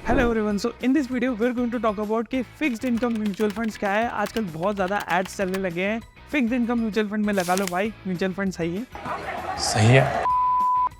Hello everyone, so in this video we are going to talk about कि fixed income mutual funds क्या है। आजकल बहुत ज़्यादा एड्स चलने लगे हैं, फिक्स्ड इनकम म्यूचुअल फंड में लगा लो भाई, म्यूचुअल फंड सही है। सही है।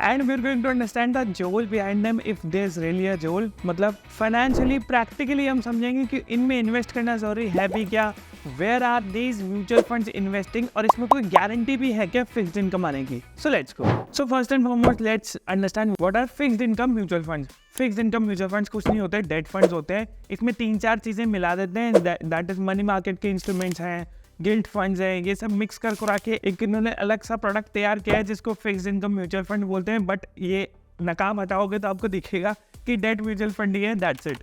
And we are going to understand the जोल behind them if there is really a जोल। मतलब फाइनेंशियली प्रैक्टिकली हम समझेंगे कि इनमें इन्वेस्ट करना जरूरी है भी क्या, where are these mutual funds investing, और इसमें कोई गारंटी भी है क्या फिक्स्ड इनकम आने की। So let's go. So first and foremost let's understand what are fixed income mutual funds. Fixed income mutual funds कुछ नहीं होते, डेट फंड्स होते हैं। इसमें 3-4 चीज़ें मिला देते हैं, दैट इज मनी मार्केट के इंस्ट्रूमेंट्स हैं, गिल्ट फंड्स है, ये सब मिक्स कर के एक इन्होंने अलग सा प्रोडक्ट तैयार किया है जिसको फिक्स्ड इनकम म्यूचुअल फंड बोलते हैं। बट ये नकाम हटाओगे तो आपको दिखेगा कि डेट म्यूचुअल फंड ही है, that's it.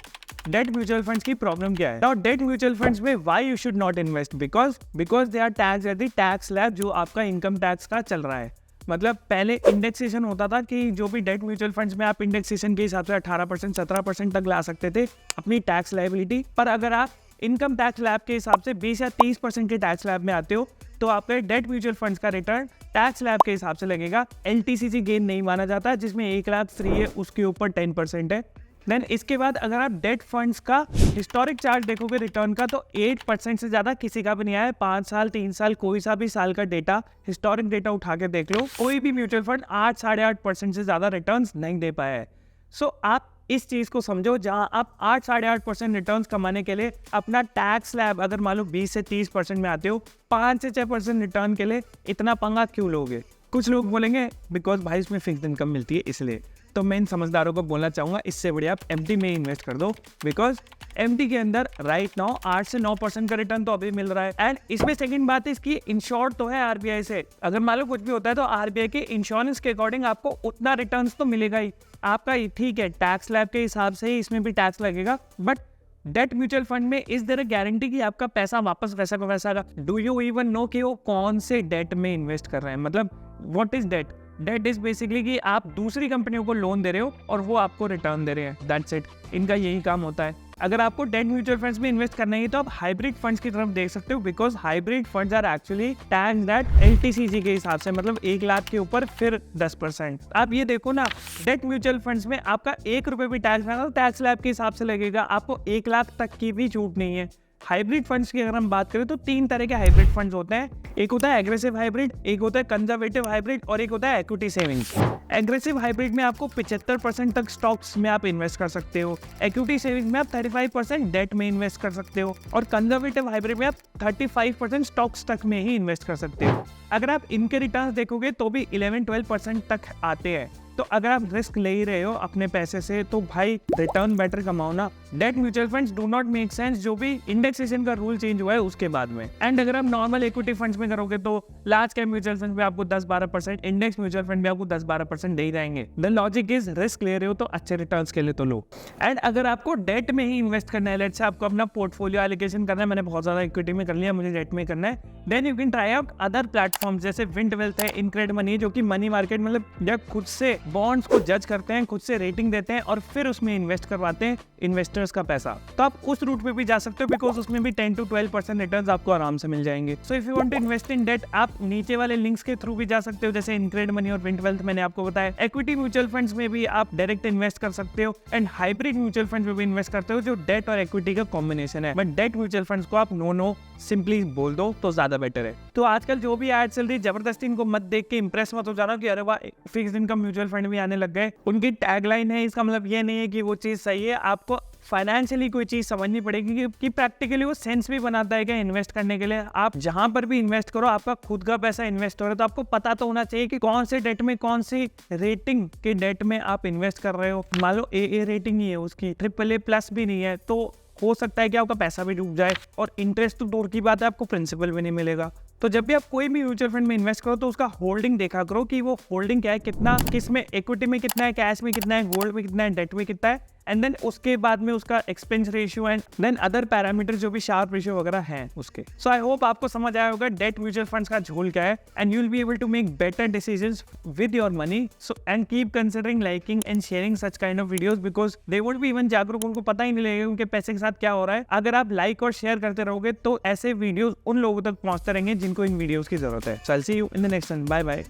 Debt mutual funds की प्रॉब्लम क्या है? नाउ डेट म्यूचुअल फंड्स में why you should not invest, because they are tax at the tax slab जो आपका इनकम टैक्स का चल रहा है। मतलब पहले इंडेक्सेशन होता था कि जो भी डेट म्यूचुअल फंड्स में आप इंडेक्सेशन के हिसाब से 18% 17% तक ला सकते थे अपनी टैक्स लायबिलिटी, पर अगर आप इनकम टैक्स स्लैब के हिसाब से 20 या 30% के टैक्स स्लैब में आते हो तो आपके डेट म्यूचुअल फंड्स का रिटर्न टैक्स स्लैब के हिसाब से लगेगा। LTCC गेन नहीं माना जाता, जिसमें 1 लाख फ्री है, उसके ऊपर 10% है। देन इसके बाद अगर आप डेट फंड्स का हिस्टोरिक चार्ट देखोगे रिटर्न का, तो 8% से ज़्यादा किसी का भी नहीं आया। 5 साल 3 साल कोई सा भी साल का डेटा, हिस्टोरिक डेटा उठा के देख लो, कोई भी म्यूचुअल फंड 8-8.5% से ज़्यादा रिटर्न नहीं दे पाया है। सो आप इस चीज़ को समझो, जहां आप 8-8.5% रिटर्न्स कमाने के लिए अपना टैक्स स्लैब अगर मान लो 20 से 30% में आते हो, 5 से 6% रिटर्न के लिए इतना पंगा क्यों लोगे? कुछ लोग बोलेंगे बिकॉज भाई इसमें फिक्स्ड इनकम मिलती है इसलिए। तो मैं इन समझदारों को बोलना चाहूँगा, इससे बढ़िया आप MT में इन्वेस्ट कर दो, बिकॉज MT के अंदर राइट नाउ 8 से 9% का रिटर्न तो अभी मिल रहा है। एंड इसमें सेकंड बात है, इसकी इंश्योर्ड तो है RBI से। अगर मान लो कुछ भी होता है तो RBI के इंश्योरेंस के अकॉर्डिंग आपको उतना रिटर्न तो मिलेगा ही आपका। ठीक है, टैक्स स्लैब के हिसाब से ही इसमें भी टैक्स लगेगा, बट डेट म्यूचुअल फंड में इस तरह गारंटी कि आपका पैसा वापस वैसा का वैसा आएगा। डू यू इवन नो कि वो कौन से डेट में इन्वेस्ट कर रहे हैं? मतलब what is debt? Debt is basically कि आप दूसरी कंपनियों को लोन दे रहे हो और वो आपको रिटर्न दे रहे हैं, दैट्स इट। इनका यही काम होता है। अगर आपको डेट म्यूचुअल फंड्स में इन्वेस्ट करना है तो आप हाइब्रिड फंड्स की तरफ देख सकते हो, because hybrid funds are actually tax that LTCC के हिसाब से, मतलब 1 लाख के ऊपर फिर 10%। आप ये देखो ना, डेट म्यूचुअल फंड्स में आपका 1 रुपये भी टैक्स लगा तो टैक्स स्लैब के हिसाब से लगेगा, आपको 1 लाख तक की भी छूट नहीं है। हाइब्रिड फंड्स की अगर हम बात करें तो 3 तरह के हाइब्रिड फंड्स होते हैं। एक होता है एग्रेसिव हाइब्रिड, एक होता है कंजर्वेटिव हाइब्रिड, और एक होता है इक्विटी सेविंग्स। एग्रेसिव हाइब्रिड में आपको 75% तक स्टॉक्स में आप इन्वेस्ट कर सकते हो, इक्विटी सेविंग्स में आप 35% डेट में इन्वेस्ट कर सकते हो, और कंजर्वेटिव हाइब्रिड में आप 35% स्टॉक्स तक में ही इन्वेस्ट कर सकते हो। अगर आप इनके रिटर्न्स देखोगे तो भी 11-12% तक आते हैं। तो अगर आप रिस्क ले ही रहे हो अपने पैसे से तो भाई रिटर्न बेटर कमाओ ना। Date mutual funds do not make sense जो भी इंडेक्सेशन का रूल चेंज हुआ है उसके बाद में। एंड अगर आप नॉर्मल इक्विटी फंड्स में करोगे तो लार्ज कैप म्यूचुअल फंड में आपको 10-12%, इंडेक्स म्यूचुअल फंड में आपको 10-12% दे ही जाएंगे। द लॉजिक इज रिस्क ले रहे हो तो अच्छे रिटर्न्स के लिए तो लो। एंड अगर आपको डेट में ही इन्वेस्ट करना है, लेट्स से आपको अपना पोर्टफोलियो एलोकेशन करना है, मैंने बहुत ज्यादा इक्विटी में कर लिया, मुझे डेट में करना है, then you can try out other platforms जैसे विंट वेल्थ है, इनक्रेड मनी, जो कि मनी मार्केट मतलब जब खुद से बॉन्ड्स को जज करते हैं, खुद से रेटिंग देते हैं और फिर उसमें इन्वेस्ट करवाते हैं इन्वेस्टर्स का पैसा। तो आप उस रूट पे भी जा सकते हो, बिकॉज उसमें भी 10-12% रिटर्न्स आपको आराम से मिल जाएंगे। So if you want to invest in debt, आप नीचे वाले लिंक्स के थ्रू भी जा सकते हो, जैसे इनक्रेड मनी और विंट वेल्थ मैंने आपको बताया। इक्विटी म्यूचुअल फंड्स में भी आप डायरेक्ट इन्वेस्ट कर सकते हो, एंड हाइब्रिड म्यूचुअल फंड्स में भी इन्वेस्ट करते हो जो डेट और इक्विटी का कॉम्बिनेशन है। बट डेट म्यूचुअल फंड्स को आप नो सिंपली बोल दो तो ज्यादा बेटर है। तो आजकल जो भी एड चल रही है, जबरदस्ती इनको मत देख के इंप्रेस मत हो जाना कि अरे वाह फिक्स्ड इनकम म्यूचुअल फंड भी आने लग गए। उनकी टैगलाइन है, इसका मतलब ये नहीं है कि वो चीज सही है। आपको फाइनेंशियली कोई चीज समझनी पड़ेगी कि प्रैक्टिकली वो सेंस भी बनाता है क्या इन्वेस्ट करने के लिए। आप जहां पर भी इन्वेस्ट करो, आपका खुद का पैसा इन्वेस्ट हो रहा है तो आपको पता तो होना चाहिए कि कौन से डेट में, कौन सी रेटिंग के डेट में आप इन्वेस्ट कर रहे हो। मान लो AA रेटिंग ही है उसकी, AAA+ भी नहीं है, तो हो सकता है कि आपका पैसा भी डूब जाए, और इंटरेस्ट तो दूर की बात है, आपको प्रिंसिपल भी नहीं मिलेगा। तो जब भी आप कोई भी म्यूचुअल फंड में इन्वेस्ट करो तो उसका होल्डिंग देखा करो कि वो होल्डिंग क्या है, कितना, किस में, इक्विटी में कितना है, कैश में कितना है, गोल्ड में कितना है, डेट में कितना है, एंड देन उसके बाद में उसका expense ratio and then other parameter जो भी शार्प रेशियो वगैरह हैं उसके। सो आई होप आपको समझ आया होगा डेट म्यूचुअल फंड्स का झोल क्या है, and you will be able to make better decisions with your money. So and keep considering liking and sharing such kind of videos, because they won't be even जागरूक, उनको पता ही नहीं लगेगा उनके पैसे के साथ क्या हो रहा है। अगर आप लाइक और शेयर करते रहोगे तो ऐसे वीडियोस उन लोगों तक पहुंचते रहेंगे जिनको इन वीडियोस की जरूरत है। So I will see you in the next one, bye bye.